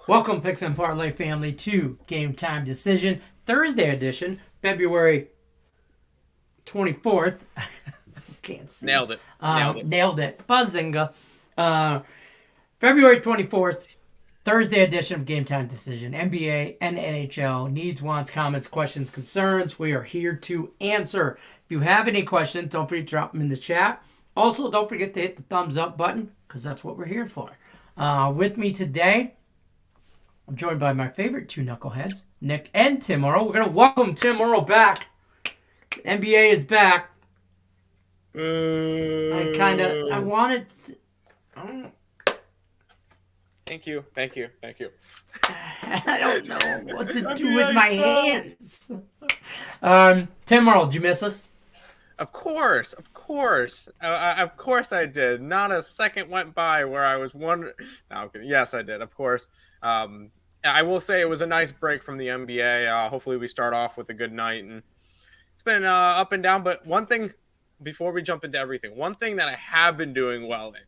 Welcome, Picks and Parlay family, to Game Time Decision, Thursday edition, February 24th. Can't see. Nailed it. Nailed it. Buzzinga. February 24th, Thursday edition of Game Time Decision. NBA and NHL needs, wants, comments, questions, concerns. We are here to answer. If you have any questions, don't forget to drop them in the chat. Also, don't forget to hit the thumbs up button, because that's what we're here for. With me today, I'm joined by my favorite two knuckleheads, Nick and Tim Earl. We're going to welcome Tim Earl back. NBA is back. I wanted... Thank you. I don't know what to do with my hands. Tim Earl, did you miss us? Of course. Of course I did. Not a second went by where I was wondering. No, I'm kidding. Yes, I did. Of course. I will say it was a nice break from the NBA. Hopefully we start off with a good night. And it's been up and down. But one thing, before we jump into everything, one thing that I have been doing well in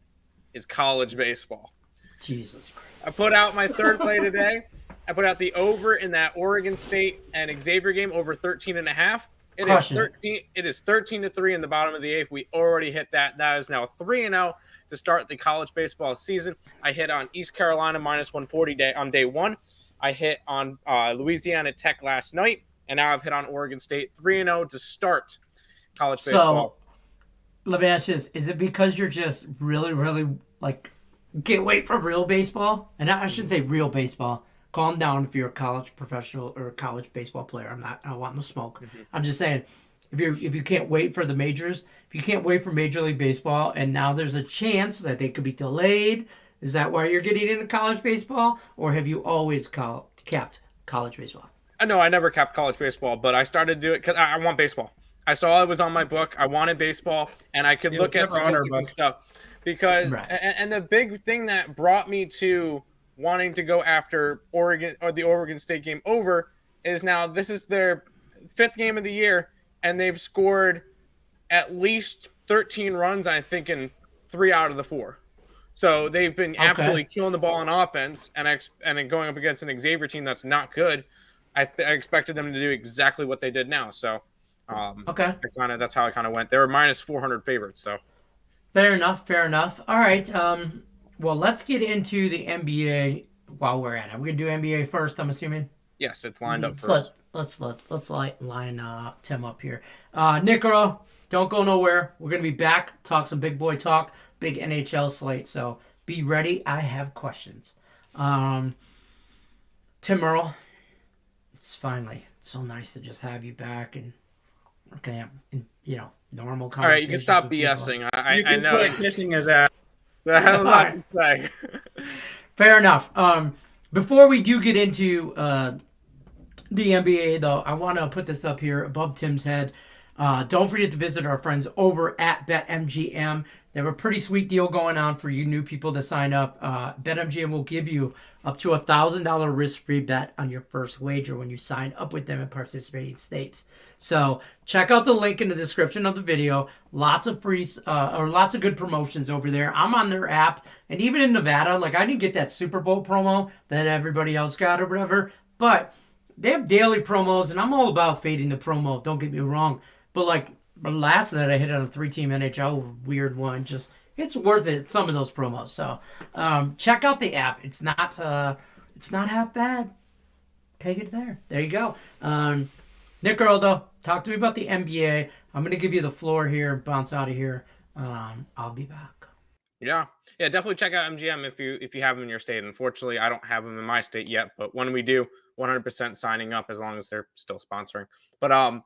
is college baseball. Jesus Christ. I put out my third play today. I put out the over in that Oregon State and Xavier game, over 13.5. It is 13-3 in the bottom of the eighth. We already hit that. That is now 3-0 to start the college baseball season. I hit on East Carolina minus 140 on day one. I hit on Louisiana Tech last night, and now I've hit on Oregon State 3-0 to start college baseball. So, let me ask you this. Is it because you're just really, really, can't wait for real baseball? And I shouldn't say real baseball. Calm down if you're a college professional or a college baseball player. I don't want no smoke. Mm-hmm. I'm just saying, if you can't wait for the majors, if you can't wait for Major League Baseball, and now there's a chance that they could be delayed, is that why you're getting into college baseball? Or have you always capped college baseball? No, I never capped college baseball, but I started to do it because I want baseball. I saw it was on my book. I wanted baseball, and I could look at statistics and stuff. Because right. And the big thing that brought me to wanting to go after Oregon or the Oregon State game over is now this is their fifth game of the year, and they've scored at least 13 runs, I think, in 3 out of the 4. So they've been absolutely killing the ball on offense, and then going up against an Xavier team that's not good. I expected them to do exactly what they did now. So that's how I kind of went. They were minus 400 favorites. So fair enough. All right. Well, let's get into the NBA while we're at it. We're gonna do NBA first, I'm assuming. Yes, it's lined up first. Let's line Tim up here. Nick Earl, don't go nowhere. We're gonna be back. Talk some big boy talk, big NHL slate. So be ready. I have questions. Tim Earl, it's finally so nice to just have you back, and we're gonna have normal conversations. All right, you can stop BSing. I know. You can kissing his ass. I have a lot to say. Fair enough. Before we do get into the NBA, though, I want to put this up here above Tim's head. Don't forget to visit our friends over at BetMGM. They have a pretty sweet deal going on for you new people to sign up. BetMGM will give you up to $1,000 risk-free bet on your first wager when you sign up with them in participating states. So check out the link in the description of the video. Lots of lots of good promotions over there. I'm on their app, and even in Nevada, I didn't get that Super Bowl promo that everybody else got or whatever, but they have daily promos, and I'm all about fading the promo. Don't get me wrong, but last night I hit on a 3-team NHL weird one. It's worth it. Some of those promos. So check out the app. It's not half bad. Take it there. There you go. Nick Earl, though, talk to me about the NBA. I'm going to give you the floor here and bounce out of here. I'll be back. Yeah, definitely check out MGM if you have them in your state. Unfortunately, I don't have them in my state yet, but when we do, 100% signing up as long as they're still sponsoring. But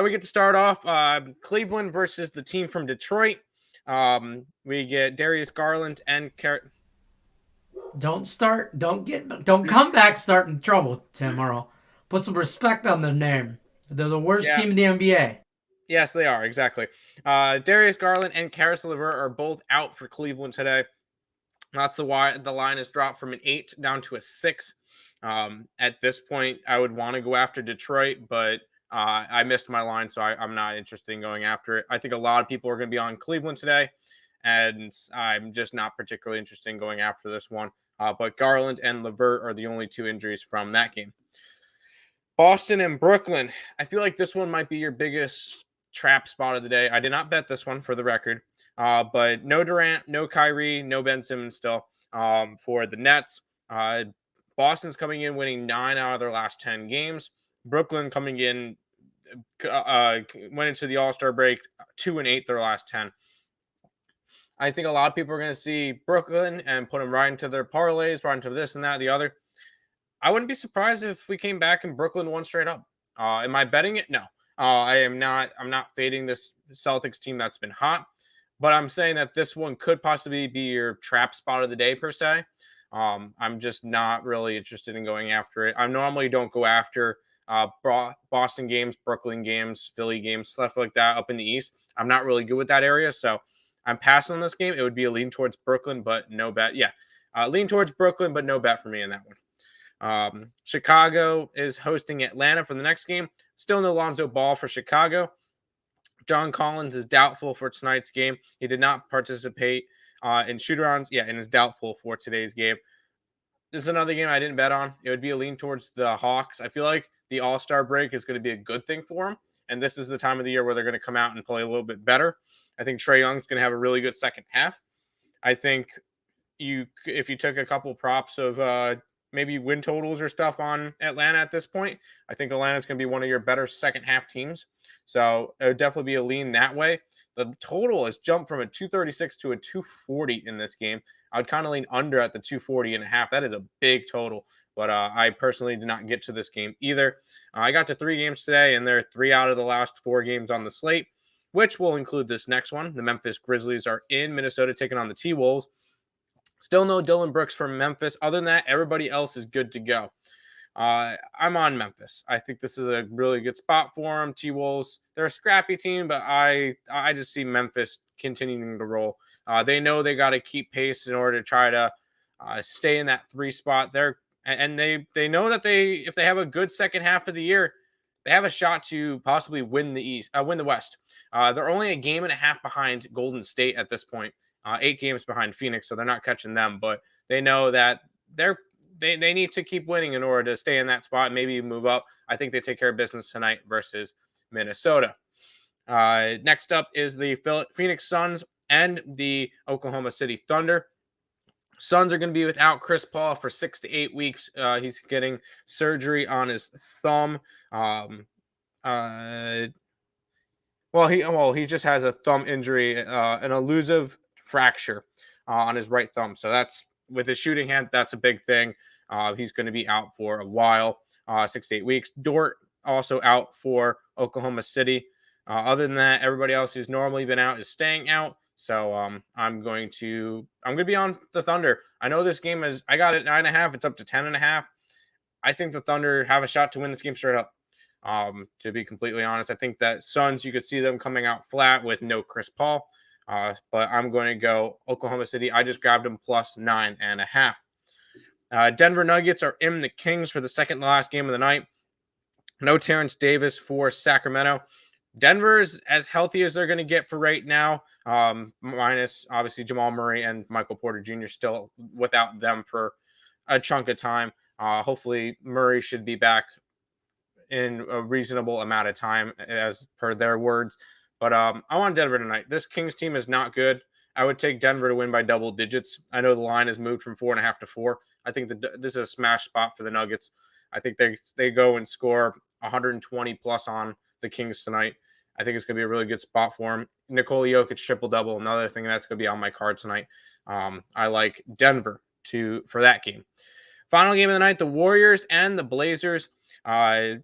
we get to start off Cleveland versus the team from Detroit. We get Darius Garland and Don't come back starting trouble, Tim Earl. Put some respect on their name. They're the worst team in the NBA. Yes, they are, exactly. Darius Garland and Caris LeVert are both out for Cleveland today. That's why the line has dropped from an 8 down to a 6. At this point, I would want to go after Detroit, but I missed my line, so I'm not interested in going after it. I think a lot of people are going to be on Cleveland today, and I'm just not particularly interested in going after this one. But Garland and Levert are the only 2 injuries from that game. Boston and Brooklyn. I feel like this one might be your biggest trap spot of the day. I did not bet this one for the record. But no Durant, no Kyrie, no Ben Simmons still for the Nets. Boston's coming in winning 9 out of their last 10 games. Brooklyn coming in, went into the All-Star break 2-8 their last 10. I think a lot of people are going to see Brooklyn and put them right into their parlays, right into this and that, the other. I wouldn't be surprised if we came back and Brooklyn won straight up. Am I betting it? No. I am not. I'm not fading this Celtics team that's been hot, but I'm saying that this one could possibly be your trap spot of the day per se. I'm just not really interested in going after it. I normally don't go after Boston games, Brooklyn games, Philly games, stuff like that up in the East. I'm not really good with that area, so I'm passing on this game. It would be a lean towards Brooklyn, but no bet. Yeah, lean towards Brooklyn, but no bet for me in that one. Chicago is hosting Atlanta for the next game. Still no Lonzo Ball for Chicago. John Collins is doubtful for tonight's game. He did not participate in shoot-arounds. Yeah, and is doubtful for today's game. This is another game I didn't bet on. It would be a lean towards the Hawks. I feel like the All-Star break is going to be a good thing for them, and this is the time of the year where they're going to come out and play a little bit better. I think Trae Young's going to have a really good second half. I think if you took a couple props of maybe win totals or stuff on Atlanta at this point, I think Atlanta's going to be one of your better second half teams. So it would definitely be a lean that way. The total has jumped from a 236 to a 240 in this game. I would kind of lean under at the 240.5. That is a big total. But I personally did not get to this game either. I got to 3 games today, and they're 3 out of the last 4 games on the slate, which will include this next one. The Memphis Grizzlies are in Minnesota taking on the T-Wolves. Still no Dylan Brooks from Memphis. Other than that, everybody else is good to go. I'm on Memphis. I think this is a really good spot for them. T-Wolves, they're a scrappy team, but I just see Memphis continuing to roll. They know they got to keep pace in order to try to stay in that 3 spot. They know that if they have a good second half of the year, they have a shot to possibly win the West. They're only a game and a half behind Golden State at this point. 8 games behind Phoenix, so they're not catching them. But they know that they need to keep winning in order to stay in that spot and maybe move up. I think they take care of business tonight versus Minnesota. Next up is the Phoenix Suns and the Oklahoma City Thunder. Suns are going to be without Chris Paul for 6 to 8 weeks. He's getting surgery on his thumb. He just has a thumb injury, an elusive fracture on his right thumb. So that's with his shooting hand. That's a big thing. He's going to be out for a while, 6 to 8 weeks. Dort also out for Oklahoma City. Other than that, everybody else who's normally been out is staying out. So I'm going to be on the Thunder. I know this game I got it 9.5. It's up to 10.5. I think the Thunder have a shot to win this game straight up. To be completely honest, I think that Suns, you could see them coming out flat with no Chris Paul. But I'm going to go Oklahoma City. I just grabbed them plus 9.5. Denver Nuggets are in the Kings for the second last game of the night. No Terrence Davis for Sacramento. Denver's as healthy as they're going to get for right now, minus obviously Jamal Murray and Michael Porter Jr. still without them for a chunk of time. Hopefully Murray should be back in a reasonable amount of time as per their words. But I want Denver tonight. This Kings team is not good. I would take Denver to win by double digits. I know the line has moved from 4.5 to 4. I think this is a smash spot for the Nuggets. I think they go and score 120 plus on the Kings tonight. I think it's going to be a really good spot for him. Nikola Jokic triple-double, another thing that's going to be on my card tonight. I like Denver for that game. Final game of the night, the Warriors and the Blazers. Obviously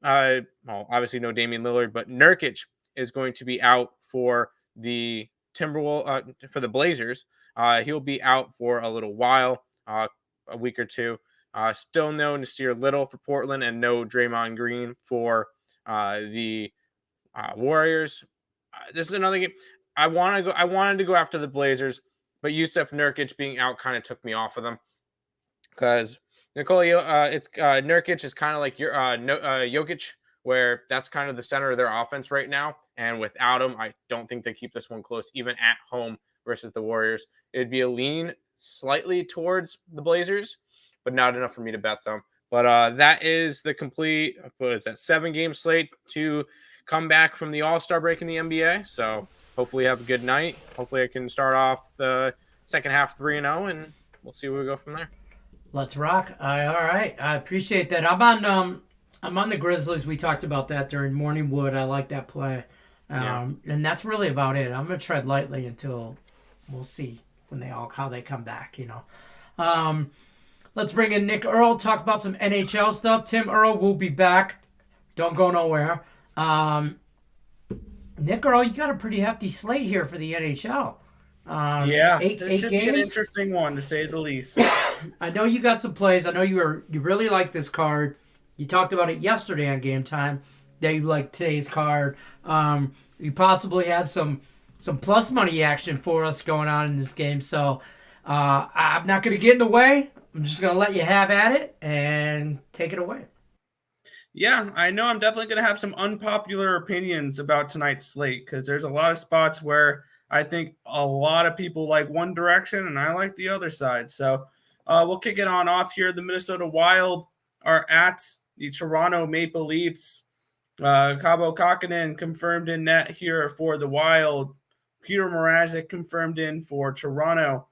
no Damian Lillard, but Nurkic is going to be out for the for the Blazers. He'll be out for a little while, a week or two. Still no Nasir Little for Portland and no Draymond Green for the Warriors. This is another game. I wanted to go after the Blazers, but Yusuf Nurkic being out kind of took me off of them because Nurkic is kind of like your Jokic, where that's kind of the center of their offense right now. And without him, I don't think they keep this one close, even at home versus the Warriors. It'd be a lean slightly towards the Blazers, but not enough for me to bet them. But that is the complete, what is that, 7-game slate to come back from the All-Star break in the NBA. So hopefully have a good night. Hopefully I can start off the second half 3-0, and we'll see where we go from there. Let's rock. All right. I appreciate that. I'm on the Grizzlies. We talked about that during Morning Wood. I like that play. And that's really about it. I'm going to tread lightly until we'll see how they come back, Let's bring in Nick Earl, talk about some NHL stuff. Tim Earl will be back. Don't go nowhere. Nick Earl, you got a pretty hefty slate here for the NHL. This should be an interesting one, to say the least. I know you got some plays. I know you really like this card. You talked about it yesterday on Game Time that you like today's card. You possibly have some plus money action for us going on in this game. So I'm not going to get in the way. I'm just going to let you have at it and take it away. Yeah, I know I'm definitely going to have some unpopular opinions about tonight's slate because there's a lot of spots where I think a lot of people like one direction and I like the other side. So we'll kick it on off here. The Minnesota Wild are at the Toronto Maple Leafs. Cabo Kakkonen confirmed in net here for the Wild. Peter Mrazek confirmed in for Toronto.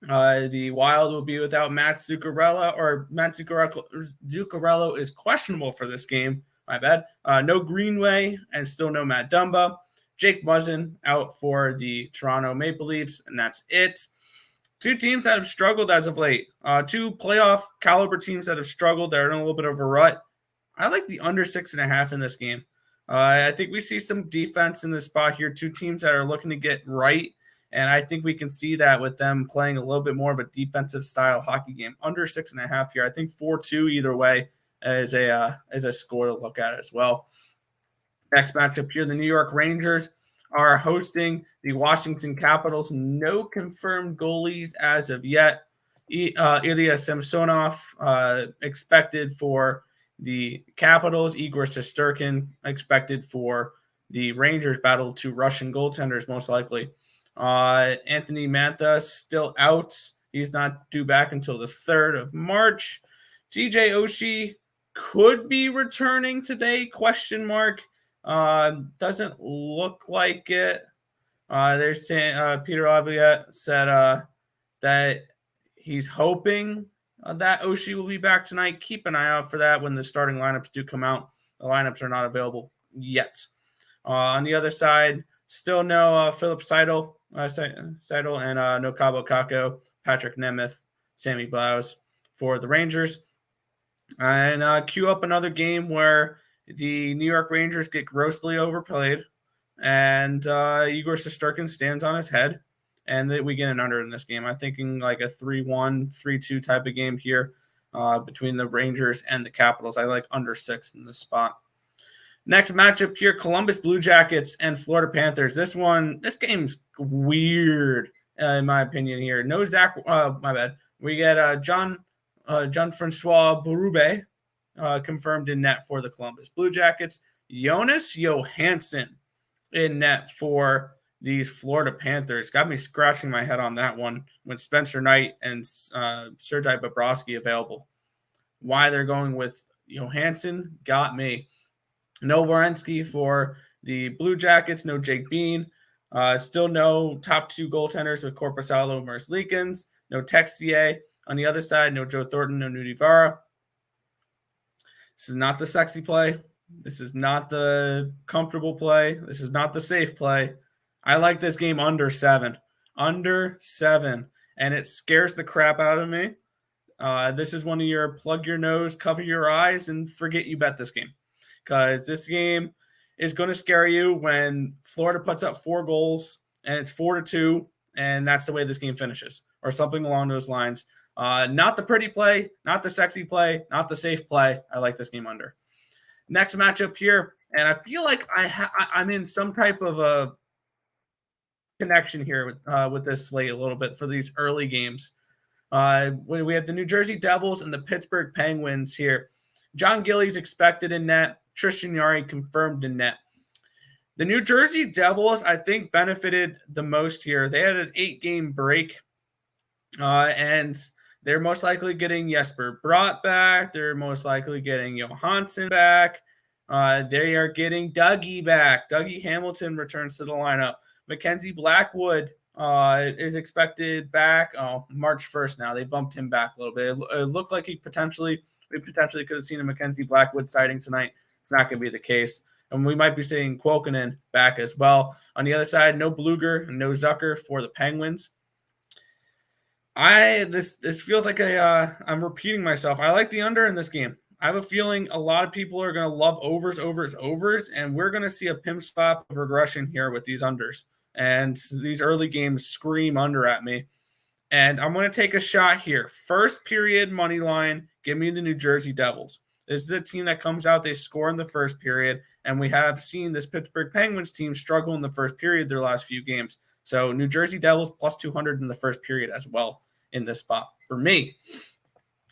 The Wild will be without Matt Zuccarello, or Matt Zuccarello is questionable for this game. My bad. No Greenway and still no Matt Dumba. Jake Muzzin out for the Toronto Maple Leafs, and that's it. Two teams that have struggled as of late. Two playoff caliber teams that have struggled. They're in a little bit of a rut. I like the under 6.5 in this game. I think we see some defense in this spot here. Two teams that are looking to get right, and I think we can see that with them playing a little bit more of a defensive style hockey game. Under 6.5 here. I think 4-2 either way is a score to look at as well. Next matchup here, the New York Rangers are hosting the Washington Capitals. No confirmed goalies as of yet. Ilya Samsonov expected for the Capitals. Igor Shesterkin expected for the Rangers. Battle two Russian goaltenders most likely. Anthony Mantha still out. He's not due back until the 3rd of March. TJ Oshie could be returning today, ? Doesn't look like it. They're saying Peter Laviolette said that he's hoping that Oshie will be back tonight. Keep an eye out for that when the starting lineups do come out. The lineups are not available yet. On the other side, still no Philip Seidel and no Cabo Kakko, Patrick Nemeth, Sammy Blouse for the Rangers. And cue up another game where the New York Rangers get grossly overplayed, and Igor Shesterkin stands on his head, and we get an under in this game. I'm thinking like a 3-1, 3-2 type of game here between the Rangers and the Capitals. I like under 6 in this spot. Next matchup here, Columbus Blue Jackets and Florida Panthers. This game's weird in my opinion here. No Zach, my bad. We get Jean-Francois Berube confirmed in net for the Columbus Blue Jackets. Jonas Johansson in net for these Florida Panthers. Got me scratching my head on that one when Spencer Knight and Sergei Bobrovsky available. Why they're going with Johansson got me. No Werenski for the Blue Jackets. No Jake Bean. Still no top 2 goaltenders with Korpisalo and Merzlikins. No Texier. On the other side, no Joe Thornton, no Nudi Vara. This is not the sexy play. This is not the comfortable play. This is not the safe play. I like this game under 7. Under 7. And it scares the crap out of me. This is one of your plug your nose, cover your eyes, and forget you bet this game. Because this game is going to scare you when Florida puts up 4 goals and it's 4-2, and that's the way this game finishes. Or something along those lines. Not the pretty play, not the sexy play, not the safe play. I like this game under. Next matchup here, and I feel like I'm in some type of a connection here with this slate a little bit for these early games. We have the New Jersey Devils and the Pittsburgh Penguins here. John Gillies expected in net. Tristan Jarry confirmed in net. The New Jersey Devils, I think, benefited the most here. They had an 8-game break. And they're most likely getting Jesper Bratt back. They're most likely getting Johansson back. They are getting Dougie back. Dougie Hamilton returns to the lineup. Mackenzie Blackwood is expected back March 1st now. They bumped him back a little bit. It looked like we potentially could have seen a Mackenzie Blackwood sighting tonight. It's not going to be the case. And we might be seeing Kuokkanen back as well. On the other side, no Bluger, no Zucker for the Penguins. This feels like I'm repeating myself. I like the under in this game. I have a feeling a lot of people are going to love overs, and we're going to see a pimp stop of regression here with these unders. And these early games scream under at me. And I'm going to take a shot here. First period money line, give me the New Jersey Devils. This is a team that comes out, they score in the first period, and we have seen this Pittsburgh Penguins team struggle in the first period their last few games. So New Jersey Devils plus 200 in the first period as well in this spot for me.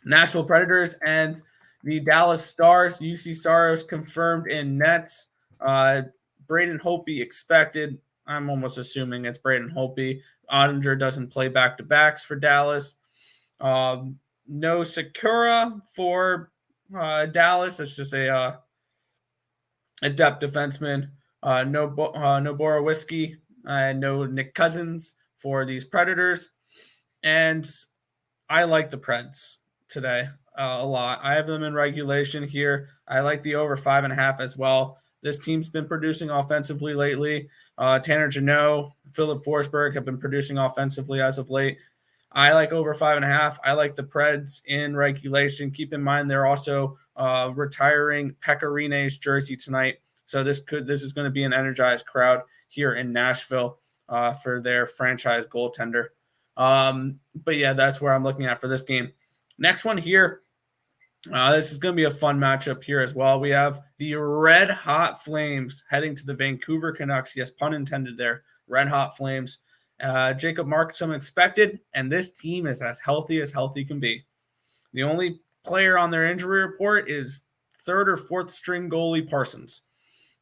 Nashville Predators and the Dallas Stars. UC Stars confirmed in nets. Braden Holtby expected. I'm almost assuming it's Braden Holtby. Ottinger doesn't play back-to-backs for Dallas. No Sakura for Dallas. That's just a depth defenseman. No Borowiecki. No Nick Cousins for these Predators. And I like the Preds today a lot. I have them in regulation here. I like the over 5.5 as well. This team's been producing offensively lately. Tanner Jeannot, Philip Forsberg have been producing offensively as of late. I like over 5.5. I like the Preds in regulation. Keep in mind they're also retiring Pekka Rinne's jersey tonight. So this is going to be an energized crowd here in Nashville for their franchise goaltender. But yeah, that's where I'm looking at for this game. Next one here. This is going to be a fun matchup here as well. We have the Red Hot Flames heading to the Vancouver Canucks. Yes, pun intended there. Red Hot Flames. Jacob Markstrom expected, and this team is as healthy can be. The only player on their injury report is third or fourth string goalie Parsons.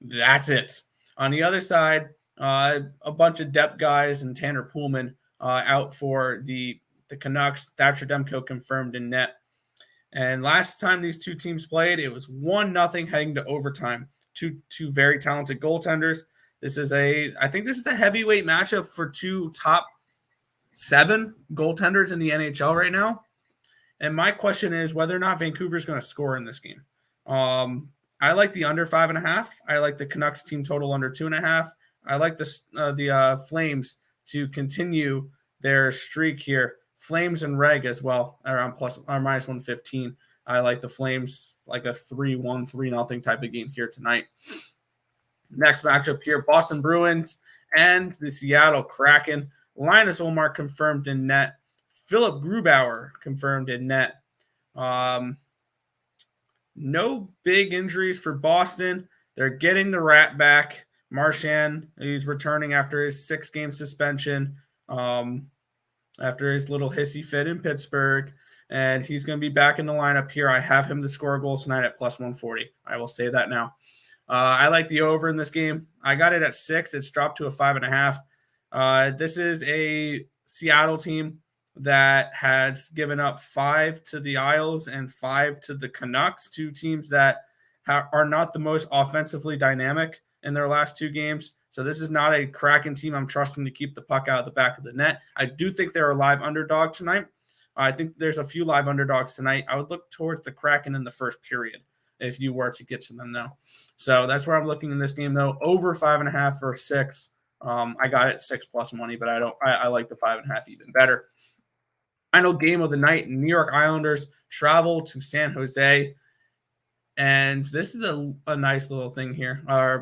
That's it. On the other side, a bunch of depth guys and Tanner Pullman out for the Canucks. Thatcher Demko confirmed in net. And last time these two teams played, it was 1-0 heading to overtime. Two very talented goaltenders. I think this is a heavyweight matchup for two top 7 goaltenders in the NHL right now. And my question is whether or not Vancouver's going to score in this game. I like the under 5.5. I like the Canucks team total under 2.5. I like the Flames to continue their streak here. Flames and Reg as well around minus 115. I like the Flames like a 3-1, 3-0 type of game here tonight. Next matchup here, Boston Bruins and the Seattle Kraken. Linus Ullmark confirmed in net. Philip Grubauer confirmed in net. No big injuries for Boston. They're getting the rat back. Marchand, he's returning after his 6-game suspension. After his little hissy fit in Pittsburgh, and he's going to be back in the lineup here. I have him to score a goal tonight at plus 140. I will say that now. I like the over in this game. I got it at 6. It's dropped to a 5.5. This is a Seattle team that has given up 5 to the Isles and 5 to the Canucks, two teams that are not the most offensively dynamic in their last 2 games. So this is not a Kraken team I'm trusting to keep the puck out of the back of the net. I do think they're a live underdog tonight. I think there's a few live underdogs tonight. I would look towards the Kraken in the first period if you were to get to them, though. So that's where I'm looking in this game, though. Over 5.5 or 6. I got it 6+ money, but I like the 5.5 even better. Final game of the night, New York Islanders travel to San Jose. And this is a nice little thing here. My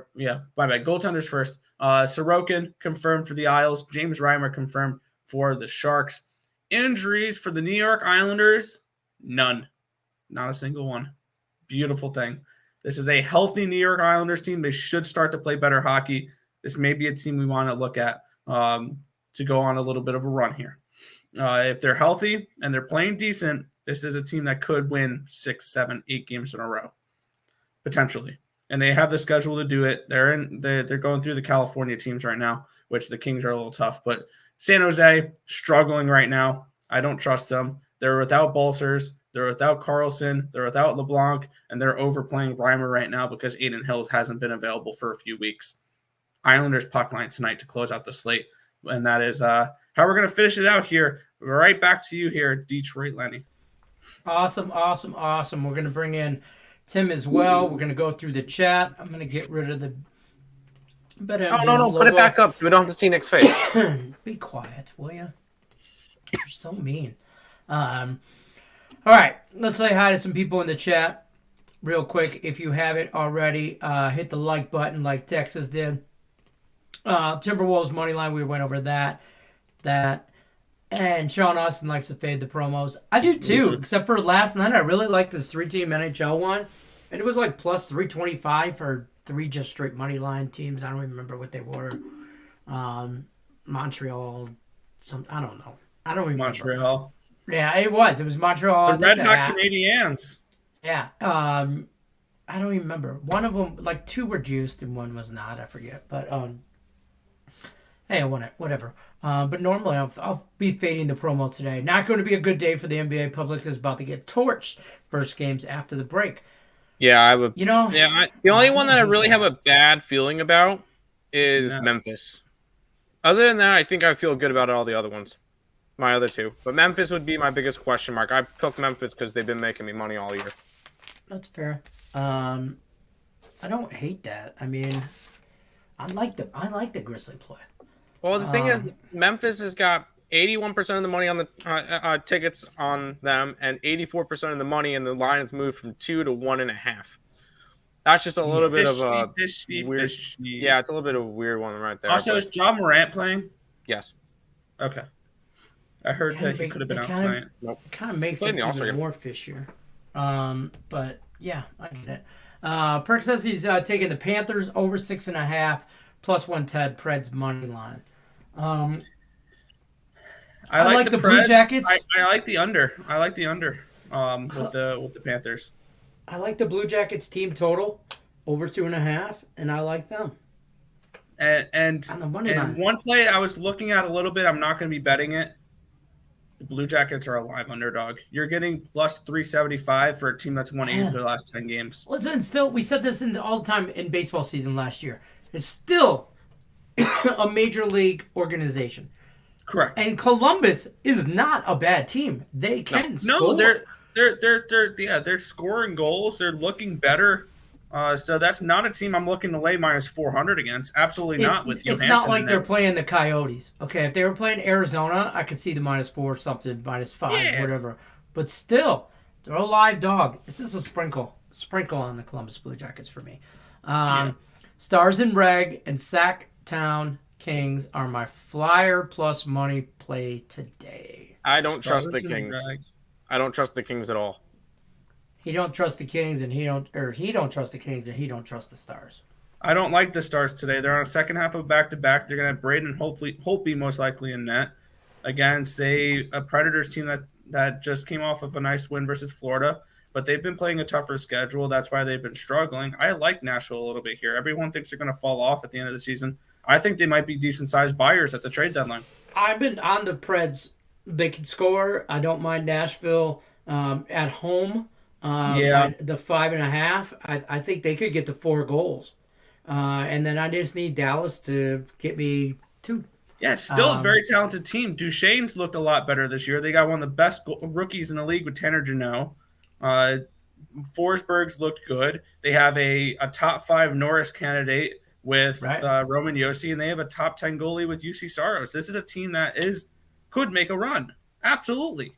bad. Goaltenders first. Sorokin confirmed for the Isles. James Reimer confirmed for the Sharks. Injuries for the New York Islanders? None. Not a single one. Beautiful thing. This is a healthy New York Islanders team. They should start to play better hockey. This may be a team we want to look at to go on a little bit of a run here. If they're healthy and they're playing decent, this is a team that could win 6, 7, 8 games in a row. Potentially. And they have the schedule to do it. They're going through the California teams right now, which the Kings are a little tough. But San Jose, struggling right now. I don't trust them. They're without Balsers. They're without Carlson. They're without LeBlanc. And they're overplaying Reimer right now because Aiden Hills hasn't been available for a few weeks. Islanders puck line tonight to close out the slate. And that is how we're going to finish it out here. Right back to you here, Detroit Lenny. Awesome. We're going to bring in Tim as well. We're going to go through the chat. I'm going to get rid of the BetMGM No. Put it back up so we don't have to see Nick's face. Be quiet, will you? You're so mean. All right. Let's say hi to some people in the chat real quick. If you haven't already, hit the like button like Texas did. Timberwolves money line, we went over that. And Sean Austin likes to fade the promos. I do too, except for last night. I really liked this 3-team NHL one. And it was like plus 325 for 3 just straight money line teams. I don't even remember what they were. Montreal, I don't know. I don't remember. Montreal. Yeah, it was. It was Montreal. The Red Hot Canadiens. Yeah. I don't even remember. One of them, like 2 were juiced and 1 was not. I forget. But hey, I won it. Whatever. But normally I'll be fading the promo today. Not going to be a good day for the NBA public. Is about to get torched first games after the break. Yeah, I would. The only one that I really have a bad feeling about is Memphis. Other than that, I think I feel good about all the other ones. My other 2. But Memphis would be my biggest question mark. I took Memphis because they've been making me money all year. That's fair. I don't hate that. I mean, I like the Grizzly play. Well, the thing is, Memphis has got 81% of the money on the tickets on them, and 84% of the money, and the line has moved from 2 to 1.5. That's just a little bit of a weird. Yeah, it's a little bit of a weird one right there. Also, is John Morant playing? Yes. Okay. I heard that he could have been out tonight. Nope. It kind of makes it even more fishier. But yeah, I get it. Perk says he's taking the Panthers over 6.5 plus 110 Preds money line. I like the Preds, Blue Jackets. I like the under. I like the under with the Panthers. I like the Blue Jackets team total over 2.5, and I like them. And one play I was looking at a little bit. I'm not going to be betting it. The Blue Jackets are a live underdog. You're getting plus 375 for a team that's won 8 of their last 10 games. Listen, still, we said this all the time in baseball season last year. It's still a major league organization. Correct. And Columbus is not a bad team. They can score. No, they're scoring goals. They're looking better. So that's not a team I'm looking to lay minus 400 against. Absolutely not with Johansson. It's not like they're playing the Coyotes. Okay, if they were playing Arizona, I could see the minus 4 something, minus 5, whatever. But still, they're a live dog. This is a sprinkle on the Columbus Blue Jackets for me. Stars and Reg and Sacktown Kings are my flyer plus money play today. I don't trust the Kings. I don't trust the Kings at all. He don't trust the Kings, and he don't trust the Kings, and he don't trust the Stars. I don't like the Stars today. They're on a second half of back-to-back. They're going to have Braden Holtby most likely in net against a Predators team that just came off of a nice win versus Florida, but they've been playing a tougher schedule. That's why they've been struggling. I like Nashville a little bit here. Everyone thinks they're going to fall off at the end of the season. I think they might be decent-sized buyers at the trade deadline. I've been on the Preds. They can score. I don't mind Nashville at home. The 5.5, I think they could get to 4 goals. And then I just need Dallas to get me 2. Yeah, it's still a very talented team. Duchesne's looked a lot better this year. They got one of the best rookies in the league with Tanner Jeannot. Forsberg's looked good. They have a top 5 Norris candidate with Roman Josi, and they have a top 10 goalie with UC Saros. This is a team that could make a run. Absolutely.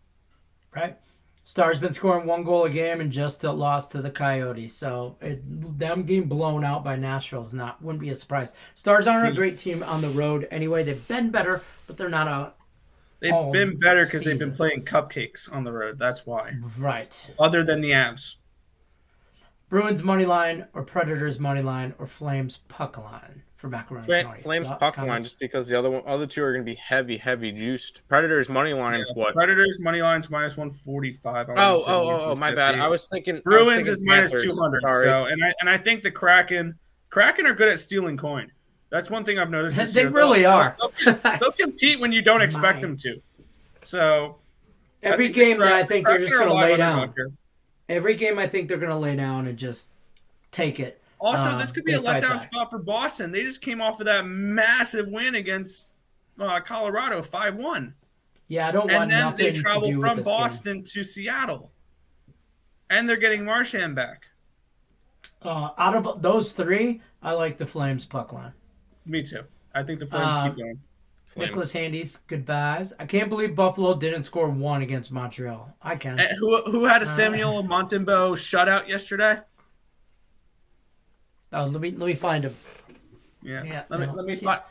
Right. Stars been scoring 1 goal a game and just lost to the Coyotes. So them getting blown out by Nashville wouldn't be a surprise. Stars aren't a great team on the road anyway. They've been better, but they're not They've been better because they've been playing cupcakes on the road. That's why. Right. Other than the Avs. Bruins money line or Predators money line or Flames puck line for Macaroni Tony. Flames puck line just because the other 2 are going to be heavy juiced. Predators money line is what? Predators money line's minus 145. My bad. I was thinking Bruins is minus 200. Sorry. So and I think the Kraken are good at stealing coin. That's one thing I've noticed this year. They really are. They'll compete when you don't expect them to. So Every game that I think they're just going to lay down. Here. Every game I think they're going to lay down and just take it. Also, this could be a letdown spot for Boston. They just came off of that massive win against Colorado, 5-1. Yeah, I don't want nothing to do with this game. And then they travel from Boston to Seattle. And they're getting Marchand back. Out of those three, I like the Flames puck line. Me too. I think the Flames keep going. Nicholas Handy's good vibes. I can't believe Buffalo didn't score one against Montreal. I can. And who had a Samuel Montembeault shutout yesterday? Oh, let me find him. Yeah. Let me find.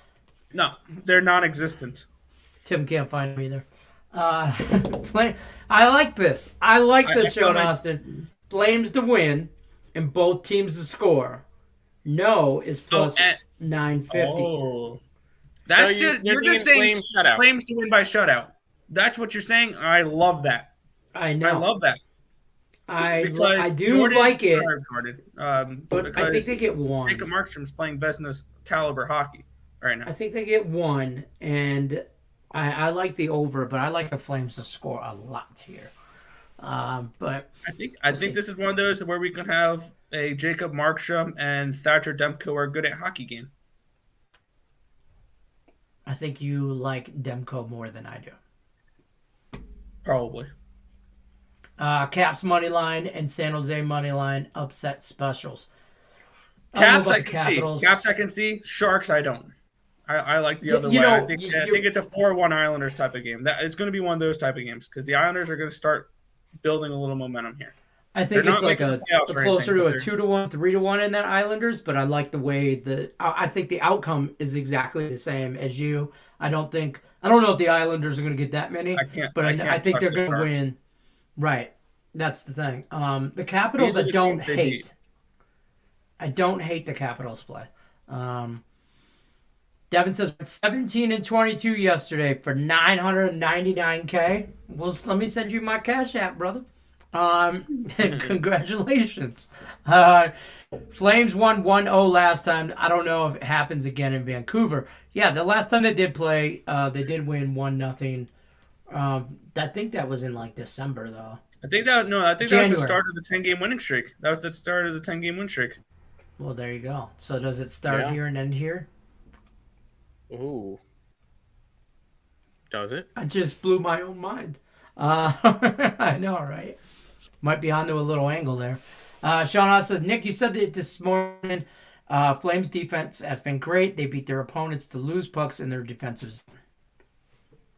No, they're non-existent. Tim can't find them either. I like this. I like this, Sean Austin. Flames to win and both teams to score. No is plus 950. Oh. That's so you're just saying Flames to win by shutout. That's what you're saying. I love that. I know. I love that. I do like it. But I think they get one. Jacob Markstrom's playing business caliber hockey right now. I think they get one, and I like the over, but I like the Flames to score a lot here. But I think this is one of those where we can have a Jacob Markstrom and Thatcher Demko are good at hockey game. I think you like Demko more than I do. Probably. Caps money line and San Jose money line upset specials. Caps I can see. Caps I can see. Sharks I don't. I like the other way. I think it's a 4-1 Islanders type of game. It's going to be one of those type of games because the Islanders are going to start building a little momentum here. I think it's like a closer to a 2-1, 3-1 in that Islanders, but I like the way I think the outcome is exactly the same as you. I don't know if the Islanders are going to get that many, but I think they're going to win. Right. That's the thing. The Capitals I don't hate. I don't hate the Capitals play. Devin says 17 and 22 yesterday for $999K. Well, let me send you my Cash App, brother. Congratulations. Flames won 1-0 last time. I don't know if it happens again in Vancouver. Yeah, the last time they did play, they did win 1-0. I think that was in like December though. I think that was the start of the 10-game winning streak. That was the start of the 10-game win streak. Well, there you go. So does it start here and end here? Ooh. Does it? I just blew my own mind. I know, right? Might be onto a little angle there. Sean also said, Nick, you said that this morning Flames defense has been great. They beat their opponents to lose pucks in their defensive zone.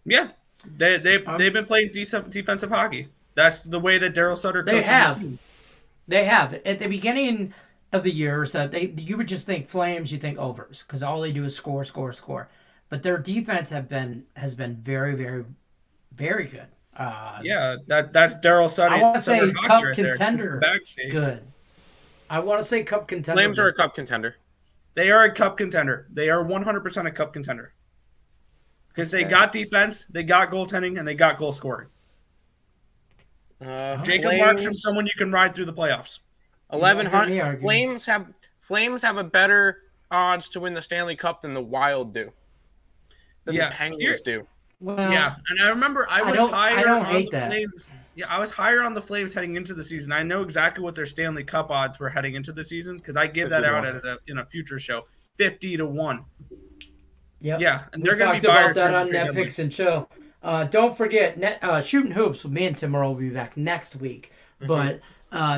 Yeah. They've been playing decent defensive hockey. That's the way that Daryl Sutter coaches his teams. They have. At the beginning of the year, so you would just think Flames, you think overs, because all they do is score. But their defense has been very, very, very good. That's Daryl Sutter. I want to say cup contender. Good. I want to say cup contender. Flames are a cup contender. They are a cup contender. They are 100% a cup contender. Because they got defense, they got goaltending, and they got goal scoring. Jacob Markstrom, someone you can ride through the playoffs. 1,100. Flames have a better odds to win the Stanley Cup than the Wild do. Than the Penguins do. Well, and I remember I was higher on the Flames. Yeah, I was higher on the Flames heading into the season. I know exactly what their Stanley Cup odds were heading into the season because I gave that out in a future show, 50-1. Yep. Yeah, and we talked about that on Net Picks and Chill. Don't forget, Shooting Hoops with me and Tim will be back next week. Mm-hmm. But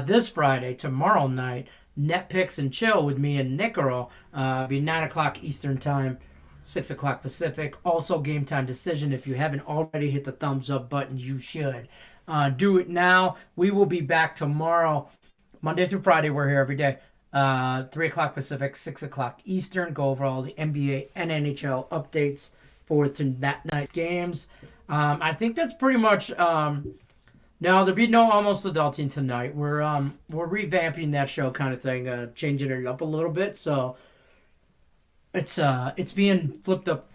this Friday, tomorrow night, Net Picks and Chill with me and Nick Earl be 9 o'clock Eastern Time, 6 o'clock Pacific. Also, Game Time Decision. If you haven't already hit the thumbs up button, you should. Do it now. We will be back tomorrow, Monday through Friday. We're here every day. 3 o'clock Pacific, 6 o'clock Eastern. Go over all the NBA and NHL updates for that night's games. I think that's pretty much. No, there'll be no Almost Adulting tonight. We're revamping that show kind of thing, changing it up a little bit. So it's being flipped up,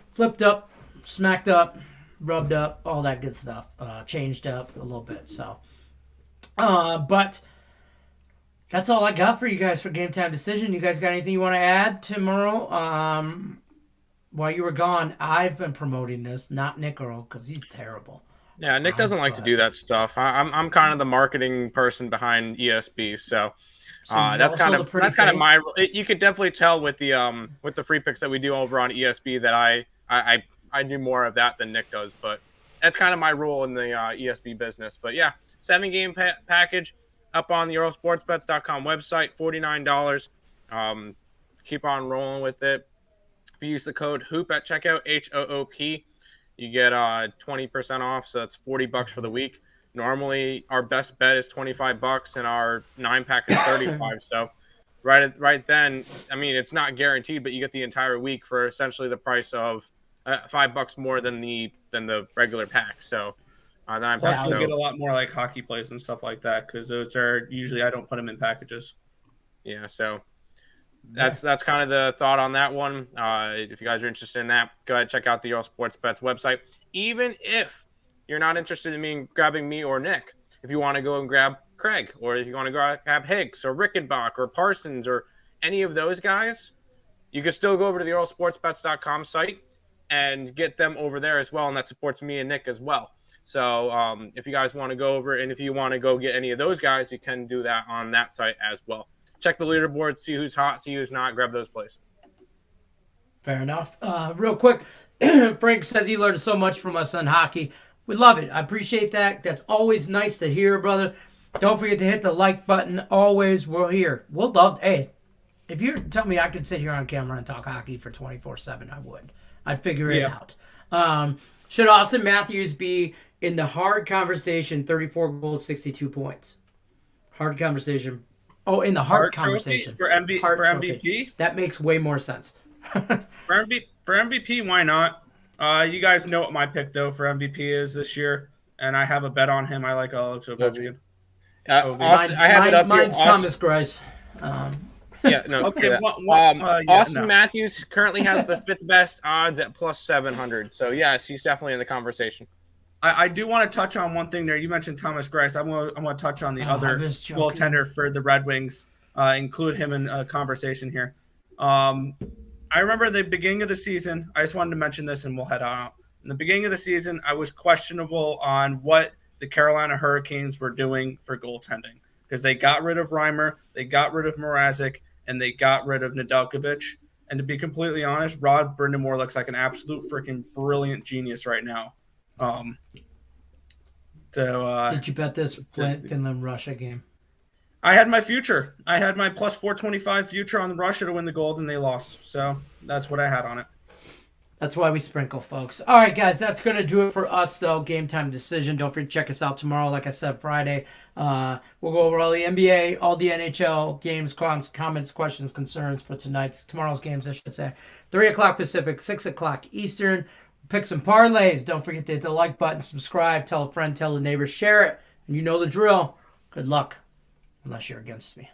smacked up, rubbed up, all that good stuff. Changed up a little bit. So, but. That's all I got for you guys for Game Time Decision. You guys got anything you want to add tomorrow? While you were gone, I've been promoting this, not Nick Earl, because he's terrible. Yeah, Nick doesn't like to do that stuff. I'm kind of the marketing person behind ESB, so that's kind of my. You could definitely tell with the free picks that we do over on ESB that I do more of that than Nick does, but that's kind of my role in the ESB business. But yeah, 7-game package up on the EuroSportsBets.com website, $49. Keep on rolling with it. If you use the code HOOP at checkout, HOOP, you get 20% off, so that's $40 for the week. Normally, our best bet is $25, and our 9-pack is $35. So, right then, I mean, it's not guaranteed, but you get the entire week for essentially the price of $5 more than the regular pack. So, plus you get a lot more like hockey plays and stuff like that because those are usually I don't put them in packages. Yeah, so that's kind of the thought on that one. If you guys are interested in that, go ahead and check out the Euro Sports Bets website. Even if you're not interested in grabbing me or Nick, if you want to go and grab Craig, or if you want to grab Higgs or Rickenbach or Parsons or any of those guys, you can still go over to the EuroSportsBets.com site and get them over there as well, and that supports me and Nick as well. So if you guys want to go over, and if you want to go get any of those guys, you can do that on that site as well. Check the leaderboard, see who's hot, see who's not, grab those plays. Fair enough. Real quick, Frank says he learned so much from us on hockey. We love it. I appreciate that. That's always nice to hear, brother. Don't forget to hit the like button. Always, we're here. We'll love. Hey, if you tell me I could sit here on camera and talk hockey for 24/7, I would. I'd figure it out. Should Austin Matthews be in the hard conversation? 34 goals, 62 points. Hard conversation. Oh, in the hard conversation for MVP. That makes way more sense. for MVP, why not? You guys know what my pick though for MVP is this year, and I have a bet on him. I like Alex Ovechkin. Mine's Thomas Greiss. Yeah, no. Okay. Austin Matthews currently has the 5th best odds at plus 700. So yes, he's definitely in the conversation. I do want to touch on one thing there. You mentioned Thomas Greiss. I'm going to touch on the other goaltender for the Red Wings. Include him in a conversation here. I remember the beginning of the season. I just wanted to mention this, and we'll head on out. In the beginning of the season, I was questionable on what the Carolina Hurricanes were doing for goaltending because they got rid of Reimer, they got rid of Mrazek, and they got rid of Nedeljkovic. And to be completely honest, Rod Brind'Amour looks like an absolute freaking brilliant genius right now. Did you bet this Finland-Russia game? I had my future. I had my plus 425 future on Russia to win the gold, and they lost. So that's what I had on it. That's why we sprinkle, folks. All right, guys, that's going to do it for us, though. Game time decision. Don't forget to check us out tomorrow. Like I said, Friday. We'll go over all the NBA, all the NHL games, comments, questions, concerns for tomorrow's games, I should say. 3 o'clock Pacific, 6 o'clock Eastern. Picks and parlays. Don't forget to hit the like button, subscribe, tell a friend, tell a neighbor, share it. And you know the drill. Good luck. Unless you're against me.